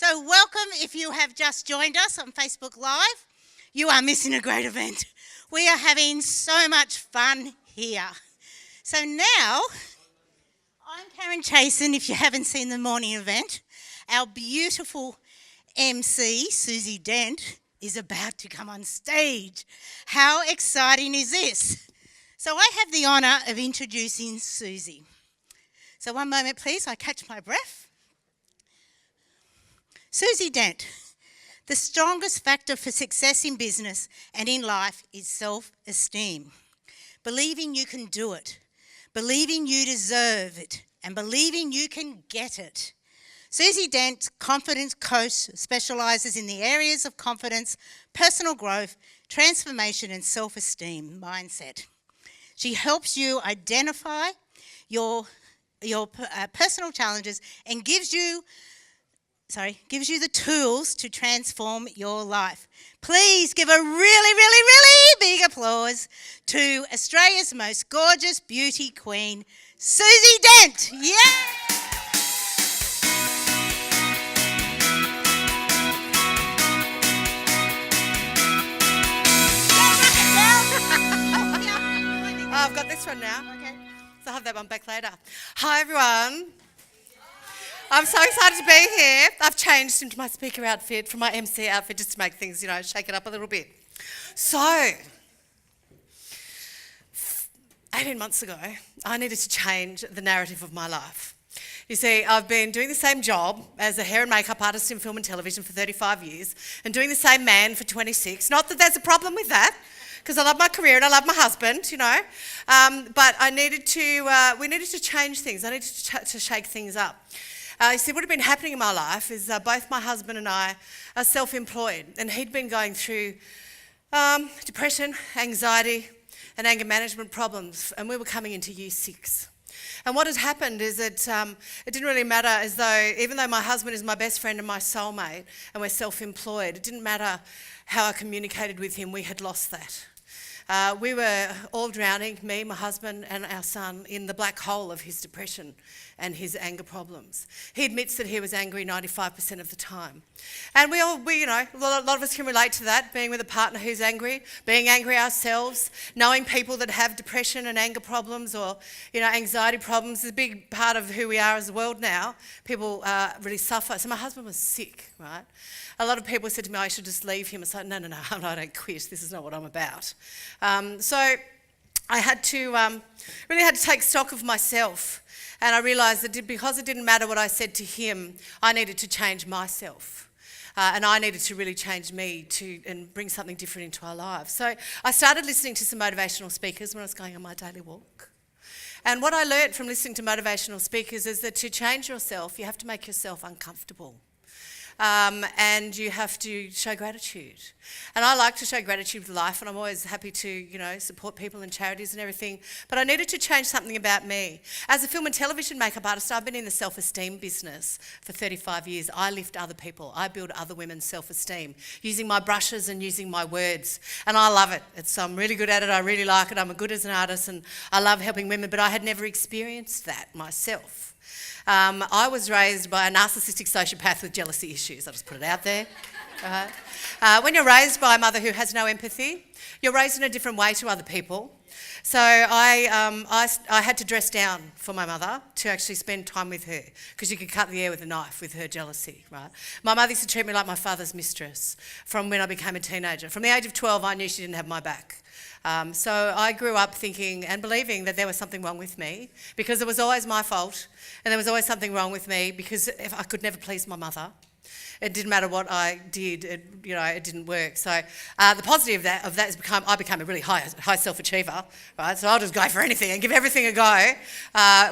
So welcome if you have just joined us on Facebook Live. You are missing a great event. We are having so much fun here. So now, I'm Karen Chasen, if you haven't seen the morning event. Our beautiful MC, Suzi Dent, is about to come on stage. How exciting is this? So I have the honour of introducing Suzi. So one moment please, I catch my breath. Suzi Dent. The strongest factor for success in business and in life is self-esteem. Believing you can do it, believing you deserve it, and believing you can get it. Suzi Dent, confidence coach, specialises in the areas of confidence, personal growth, transformation, and self-esteem mindset. She helps you identify your personal challenges and gives you the tools to transform your life. Please give a really, really, really big applause to Australia's most gorgeous beauty queen, Suzi Dent. Yeah! I've got this one now. Okay. So I'll have that one back later. Hi, everyone. I'm so excited to be here. I've changed into my speaker outfit from my MC outfit just to make things, shake it up a little bit. So, 18 months ago, I needed to change the narrative of my life. You see, I've been doing the same job as a hair and makeup artist in film and television for 35 years and doing the same man for 26. Not that there's a problem with that, because I love my career and I love my husband, but we needed to change things. I needed to shake things up. You see, what had been happening in my life is both my husband and I are self-employed, and he'd been going through depression, anxiety, and anger management problems, and we were coming into year 6. And what had happened is that it didn't really matter, as though, even though my husband is my best friend and my soulmate, and we're self-employed, it didn't matter how I communicated with him, we had lost that. We were all drowning, me, my husband and our son, in the black hole of his depression and his anger problems. He admits that he was angry 95% of the time. And a lot of us can relate to that, being with a partner who's angry, being angry ourselves, knowing people that have depression and anger problems or, anxiety problems is a big part of who we are as a world now. People really suffer. So my husband was sick, right? A lot of people said to me, I should just leave him. It's like, no, I don't quit. This is not what I'm about. So I had to really had to take stock of myself. And I realised that because it didn't matter what I said to him, I needed to change myself. And I needed to really change me and bring something different into our lives. So I started listening to some motivational speakers when I was going on my daily walk. And what I learnt from listening to motivational speakers is that to change yourself, you have to make yourself uncomfortable. And you have to show gratitude. And I like to show gratitude with life, and I'm always happy to, support people and charities and everything. But I needed to change something about me. As a film and television makeup artist, I've been in the self-esteem business for 35 years. I lift other people. I build other women's self-esteem using my brushes and using my words. And I love it. I'm really good at it. I really like it. I'm good as an artist, and I love helping women, but I had never experienced that myself. I was raised by a narcissistic sociopath with jealousy issues. I'll just put it out there. When you're raised by a mother who has no empathy, you're raised in a different way to other people. So I had to dress down for my mother to actually spend time with her, because you could cut the air with a knife with her jealousy, right? My mother used to treat me like my father's mistress from when I became a teenager. From the age of 12, I knew she didn't have my back. So I grew up thinking and believing that there was something wrong with me, because it was always my fault, and there was always something wrong with me because if I could never please my mother. It didn't matter what I did, it didn't work. So the positive of that is I became a really high self-achiever, right? So I'll just go for anything and give everything a go,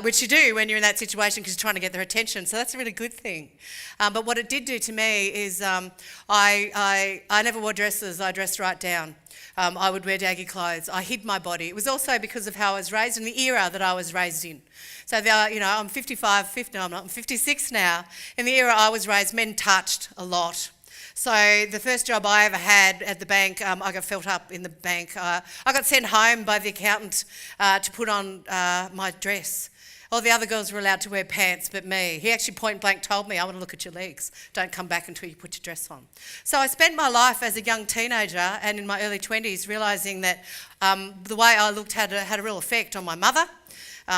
which you do when you're in that situation because you're trying to get their attention. So that's a really good thing. But what it did do to me is I never wore dresses. I dressed right down. I would wear daggy clothes. I hid my body. It was also because of how I was raised and the era that I was raised in. So, I'm 56 now. In the era I was raised, men touched a lot. So the first job I ever had at the bank, I got felt up in the bank. I got sent home by the accountant to put on my dress. All the other girls were allowed to wear pants but me. He actually point blank told me, I want to look at your legs. Don't come back until you put your dress on. So I spent my life as a young teenager and in my early 20s realising that the way I looked had a real effect on my mother,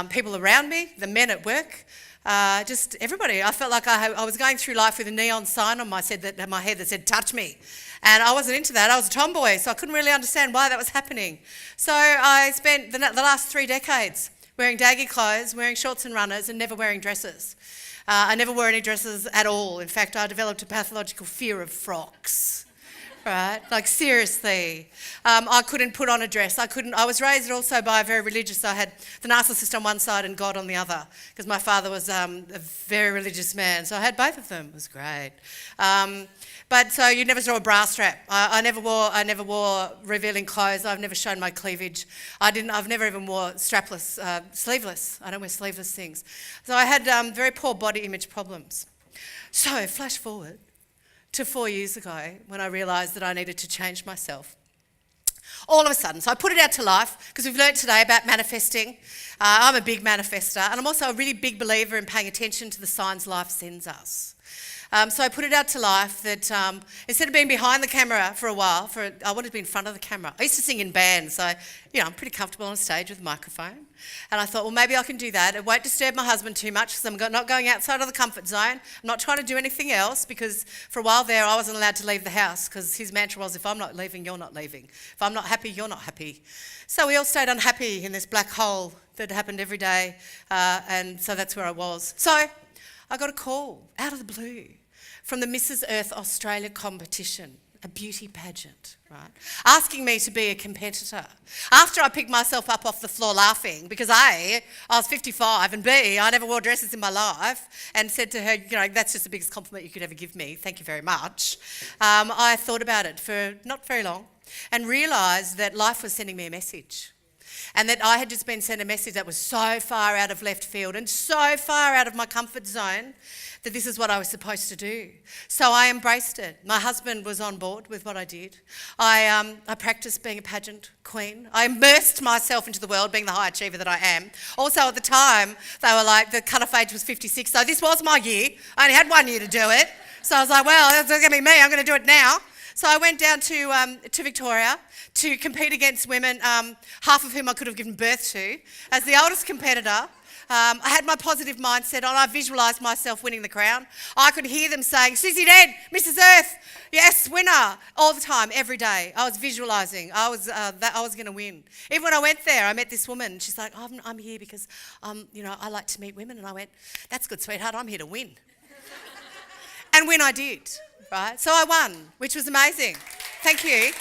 people around me, the men at work, just everybody. I felt like I was going through life with a neon sign on my head that said, touch me. And I wasn't into that. I was a tomboy, so I couldn't really understand why that was happening. So I spent the last 3 decades wearing daggy clothes, wearing shorts and runners, and never wearing dresses. I never wore any dresses at all. In fact, I developed a pathological fear of frocks. Right? Like, seriously. I couldn't put on a dress. I was raised also by a very religious. I had the narcissist on one side and God on the other, because my father was a very religious man. So I had both of them. It was great. But so you never saw a bra strap. I never wore revealing clothes. I've never shown my cleavage. I've never even wore strapless, sleeveless. I don't wear sleeveless things. So I had very poor body image problems. So flash forward to 4 years ago when I realised that I needed to change myself. All of a sudden, so I put it out to life because we've learnt today about manifesting. I'm a big manifester, and I'm also a really big believer in paying attention to the signs life sends us. So I put it out to life that instead of being behind the camera for a while, I wanted to be in front of the camera. I used to sing in bands, so I'm pretty comfortable on stage with a microphone. And I thought, well, maybe I can do that. It won't disturb my husband too much because I'm not going outside of the comfort zone. I'm not trying to do anything else because for a while there I wasn't allowed to leave the house because his mantra was, if I'm not leaving, you're not leaving. If I'm not happy, you're not happy. So we all stayed unhappy in this black hole that happened every day, and so that's where I was. So I got a call out of the blue from the Mrs. Earth Australia competition, a beauty pageant, right, asking me to be a competitor. After I picked myself up off the floor laughing because A, I was 55, and B, I never wore dresses in my life, and said to her, that's just the biggest compliment you could ever give me, thank you very much. I thought about it for not very long and realised that life was sending me a message. And that I had just been sent a message that was so far out of left field and so far out of my comfort zone that this is what I was supposed to do. So I embraced it. My husband was on board with what I did. I practiced being a pageant queen. I immersed myself into the world, being the high achiever that I am. Also at the time, they were like, the cut-off age was 56, so this was my year. I only had 1 year to do it. So I was like, well, that's going to be me, I'm going to do it now. So I went down to Victoria to compete against women, half of whom I could have given birth to. As the oldest competitor, I had my positive mindset on. I visualised myself winning the crown. I could hear them saying, Suzi Dent, Mrs. Earth, yes, winner, all the time, every day. I was visualising. I was going to win. Even when I went there, I met this woman. She's like, I'm here because, I like to meet women. And I went, that's good, sweetheart, I'm here to win. And win I did, right? So I won, which was amazing. Thank you.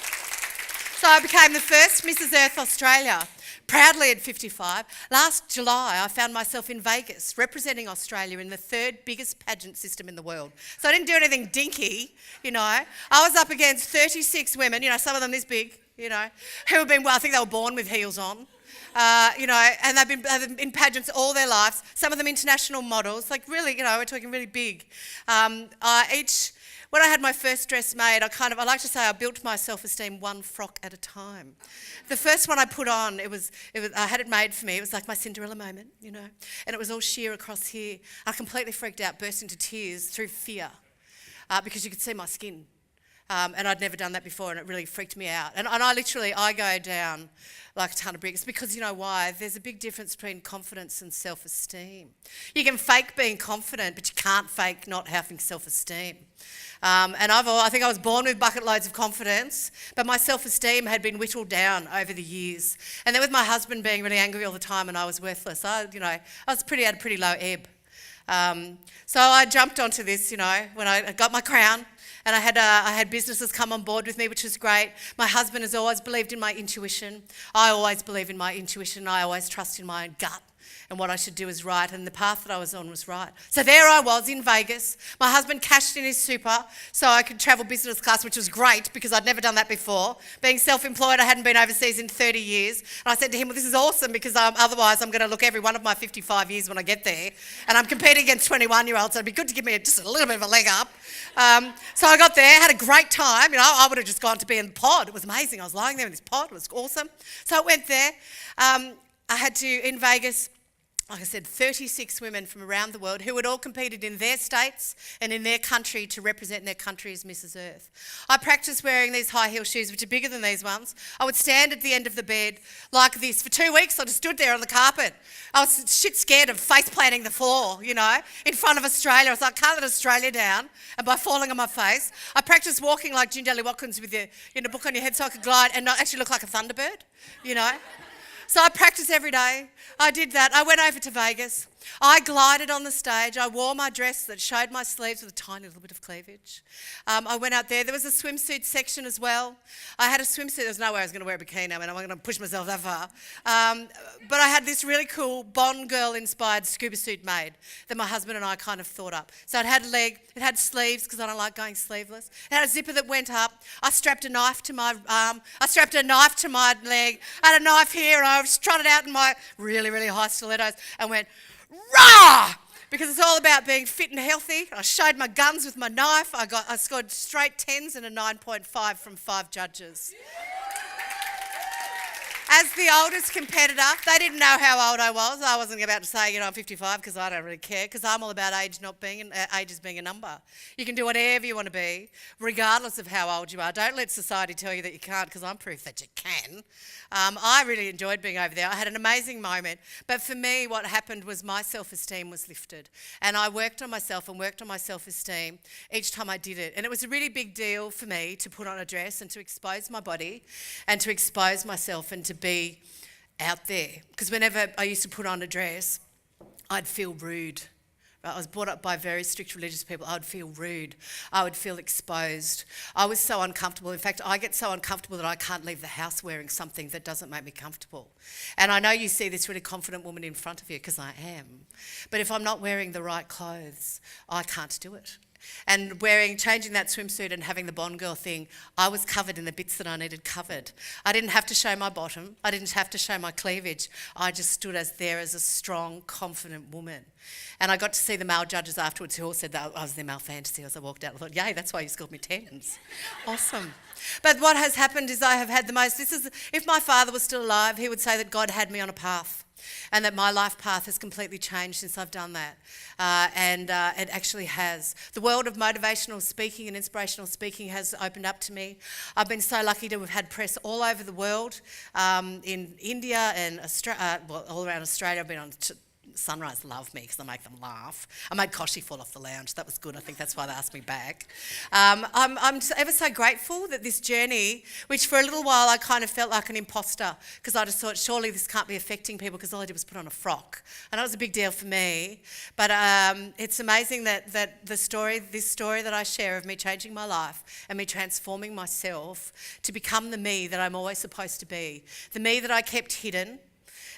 So I became the first Mrs. Earth Australia, proudly at 55. Last July, I found myself in Vegas, representing Australia in the 3rd biggest pageant system in the world. So I didn't do anything dinky, I was up against 36 women, some of them this big, who have been, I think they were born with heels on. And they've been in pageants all their lives, some of them international models, like really, we're talking really big. When I had my first dress made, I like to say I built my self-esteem one frock at a time. The first one I put on, I had it made for me. It was like my Cinderella moment, and it was all sheer across here. I completely freaked out, burst into tears through fear because you could see my skin. And I'd never done that before, and it really freaked me out. And I go down like a ton of bricks because you know why? There's a big difference between confidence and self-esteem. You can fake being confident, but you can't fake not having self-esteem. And I think I was born with bucket loads of confidence, but my self-esteem had been whittled down over the years. And then with my husband being really angry all the time and I was worthless, I was at a pretty low ebb. So I jumped onto this, when I got my crown. And I had businesses come on board with me, which was great. My husband has always believed in my intuition. I always believe in my intuition. I always trust in my own gut and what I should do is right, and the path that I was on was right. So there I was in Vegas. My husband cashed in his super so I could travel business class, which was great because I'd never done that before. Being self-employed, I hadn't been overseas in 30 years. And I said to him, well, this is awesome because otherwise I'm going to look every one of my 55 years when I get there. And I'm competing against 21-year-olds, so it'd be good to give me just a little bit of a leg up. So I got there, had a great time. I would have just gone to be in the pod. It was amazing. I was lying there in this pod. It was awesome. So I went there. I had to, in Vegas, like I said, 36 women from around the world who had all competed in their states and in their country to represent their country as Mrs. Earth. I practiced wearing these high heel shoes, which are bigger than these ones. I would stand at the end of the bed like this. For 2 weeks, I just stood there on the carpet. I was shit scared of face planting the floor, in front of Australia. I was like, I can't let Australia down. And by falling on my face, I practiced walking like Gingerly Watkins with your book on your head so I could glide and not actually look like a thunderbird, So I practiced every day. I did that. I went over to Vegas. I glided on the stage. I wore my dress that showed my sleeves with a tiny little bit of cleavage. I went out there. There was a swimsuit section as well. I had a swimsuit. There was no way I was going to wear a bikini. I'm going to push myself that far. But I had this really cool Bond girl-inspired scuba suit made that my husband and I kind of thought up. So it had a leg. It had sleeves because I don't like going sleeveless. It had a zipper that went up. I strapped a knife to my arm. I strapped a knife to my leg. I had a knife here and I trotted out in my really, really high stilettos and went, rah! Because it's all about being fit and healthy. I showed my guns with my knife. I scored straight 10s and a 9.5 from 5 judges. As the oldest competitor, they didn't know how old I was. I wasn't about to say, I'm 55 because I don't really care because I'm all about age as being a number. You can do whatever you want to be, regardless of how old you are. Don't let society tell you that you can't because I'm proof that you can. I really enjoyed being over there. I had an amazing moment. But for me, what happened was my self-esteem was lifted. And I worked on myself and worked on my self-esteem each time I did it. And it was a really big deal for me to put on a dress and to expose my body and to expose myself and to be out there. Because whenever I used to put on a dress, I'd feel rude. I was brought up by very strict religious people. I would feel rude. I would feel exposed. I was so uncomfortable. In fact, I get so uncomfortable that I can't leave the house wearing something that doesn't make me comfortable. And I know you see this really confident woman in front of you because I am. But if I'm not wearing the right clothes, I can't do it. And changing that swimsuit and having the Bond girl thing, I was covered in the bits that I needed covered. I didn't have to show my bottom. I didn't have to show my cleavage. I just stood there as a strong, confident woman. And I got to see the male judges afterwards who all said that I was their male fantasy. As I walked out, I thought, yay, that's why you scored me 10s. Awesome. But what has happened is I have had the most, if my father was still alive, he would say that God had me on a path. And that my life path has completely changed since I've done that. And it actually has. The world of motivational speaking and inspirational speaking has opened up to me. I've been so lucky to have had press all over the world, in India and all around Australia. I've been on Sunrise love me because I make them laugh. I made Koshi fall off the lounge. That was good. I think that's why they asked me back. I'm ever so grateful that this journey, which for a little while I kind of felt like an imposter because I just thought surely this can't be affecting people because all I did was put on a frock. And that was a big deal for me. But it's amazing that this story that I share of me changing my life and me transforming myself to become the me that I'm always supposed to be, the me that I kept hidden,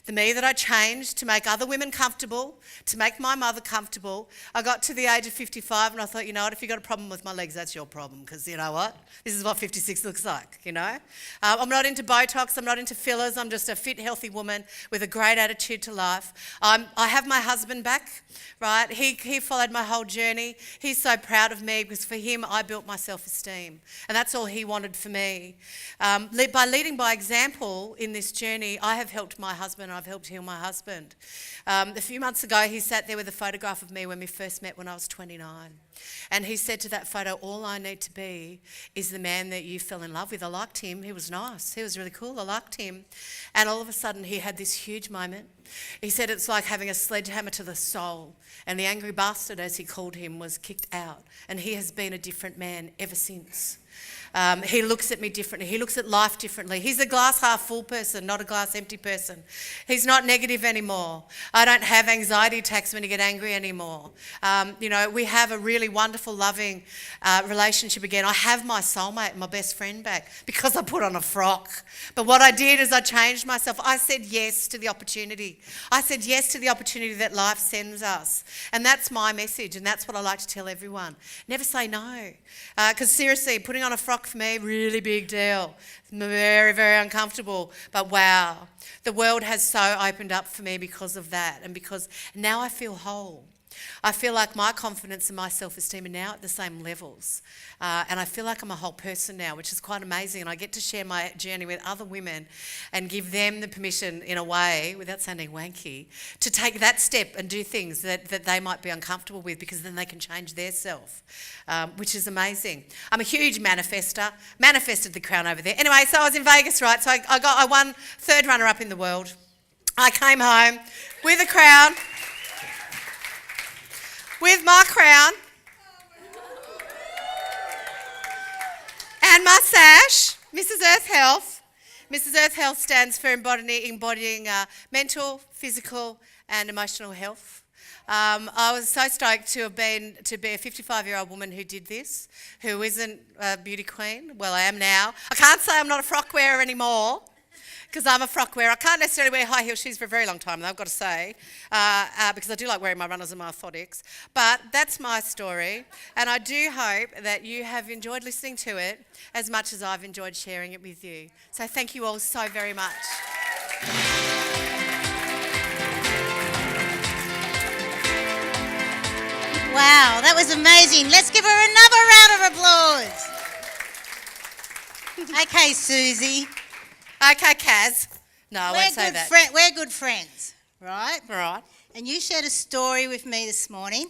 the me that I changed to make other women comfortable, to make my mother comfortable. I got to the age of 55 and I thought, you know what, if you've got a problem with my legs, that's your problem because you know what? This is what 56 looks like, I'm not into Botox, I'm not into fillers, I'm just a fit, healthy woman with a great attitude to life. I have my husband back, right? He followed my whole journey. He's so proud of me because for him, I built my self-esteem. And that's all he wanted for me. By leading by example in this journey, I have helped my husband. I've helped heal my husband. A few months ago, he sat there with a photograph of me when we first met when I was 29. And he said to that photo, all I need to be is the man that you fell in love with. I liked him. He was nice. He was really cool. I liked him. And all of a sudden, he had this huge moment. He said it's like having a sledgehammer to the soul. And the angry bastard, as he called him, was kicked out. And he has been a different man ever since. He looks at me differently. He looks at life differently. He's a glass half full person, not a glass empty person. He's not negative anymore. I don't have anxiety attacks when I get angry anymore. We have a really wonderful, loving relationship again. I have my soulmate, my best friend back because I put on a frock. But what I did is I changed myself. I said yes to the opportunity. I said yes to the opportunity that life sends us. And that's my message, and that's what I like to tell everyone. Never say no. Because seriously, putting on a frock for me, really big deal. Very, very uncomfortable. But wow, the world has so opened up for me because of that and because now I feel whole. I feel like my confidence and my self-esteem are now at the same levels. And I feel like I'm a whole person now, which is quite amazing. And I get to share my journey with other women and give them the permission, in a way, without sounding wanky, to take that step and do things that they might be uncomfortable with, because then they can change their self, which is amazing. I'm a huge manifester. Manifested the crown over there. Anyway, so I was in Vegas, right? So I won third runner-up in the world. I came home with a crown. With my crown and my sash, Mrs. Earth Health. Mrs. Earth Health stands for embodying mental, physical and emotional health. I was so stoked to be a 55-year-old woman who did this, who isn't a beauty queen. Well, I am now. I can't say I'm not a frock wearer anymore, because I'm a frock wearer. I can't necessarily wear high heel shoes for a very long time, though, I've got to say, because I do like wearing my runners and my orthotics. But that's my story, and I do hope that you have enjoyed listening to it as much as I've enjoyed sharing it with you. So thank you all so very much. Wow, that was amazing. Let's give her another round of applause. Okay, Susie. Okay, Kaz. No, I won't say that. We're good friends, right? Right. And you shared a story with me this morning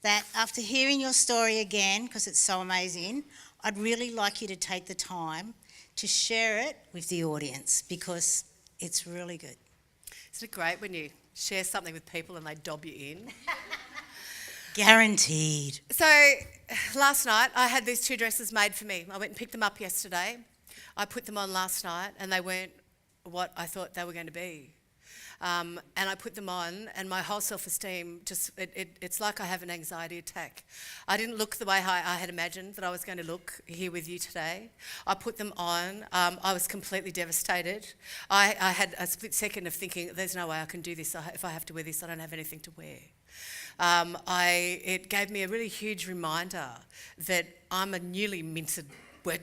that, after hearing your story again, because it's so amazing, I'd really like you to take the time to share it with the audience, because it's really good. Isn't it great when you share something with people and they dob you in? Guaranteed. So last night I had these two dresses made for me. I went and picked them up yesterday. I put them on last night and they weren't what I thought they were going to be. And I put them on and my whole self-esteem it's like I have an anxiety attack. I didn't look the way I had imagined that I was going to look here with you today. I put them on. I was completely devastated. I had a split second of thinking, there's no way I can do this. If I have to wear this, I don't have anything to wear. It gave me a really huge reminder that I'm a newly minted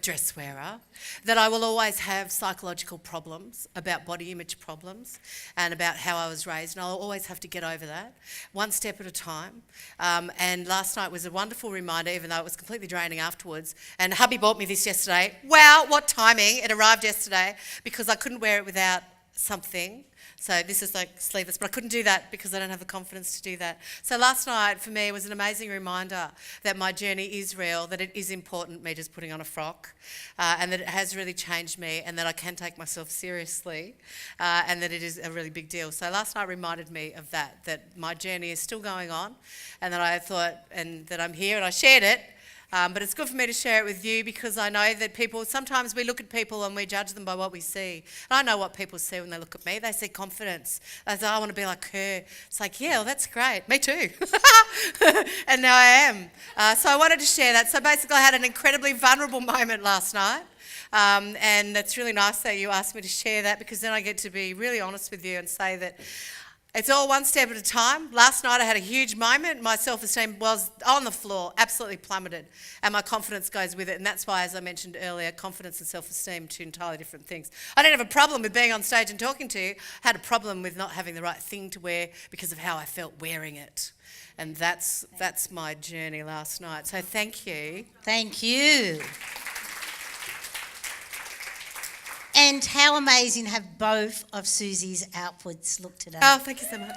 dress wearer, that I will always have psychological problems about body image problems and about how I was raised, and I'll always have to get over that one step at a time. And last night was a wonderful reminder, even though it was completely draining afterwards. And hubby bought me this yesterday. Wow, what timing. It arrived yesterday because I couldn't wear it without something. So this is like sleeveless, but I couldn't do that because I don't have the confidence to do that. So last night for me was an amazing reminder that my journey is real, that it is important, me just putting on a frock, and that it has really changed me, and that I can take myself seriously, and that it is a really big deal. So last night reminded me of that my journey is still going on, and that I thought, and that I'm here, and I shared it. But it's good for me to share it with you, because I know that sometimes we look at people and we judge them by what we see. And I know what people see when they look at me. They see confidence. They say, I want to be like her. It's like, yeah, well, that's great. Me too. And now I am. So I wanted to share that. So basically I had an incredibly vulnerable moment last night. And it's really nice that you asked me to share that, because then I get to be really honest with you and say that it's all one step at a time. Last night I had a huge moment. My self-esteem was on the floor, absolutely plummeted, and my confidence goes with it. And that's why, as I mentioned earlier, confidence and self-esteem are two entirely different things. I didn't have a problem with being on stage and talking to you. I had a problem with not having the right thing to wear because of how I felt wearing it. And that's my journey last night. So thank you. Thank you. And how amazing have both of Susie's outfits looked today? Oh, thank you so much.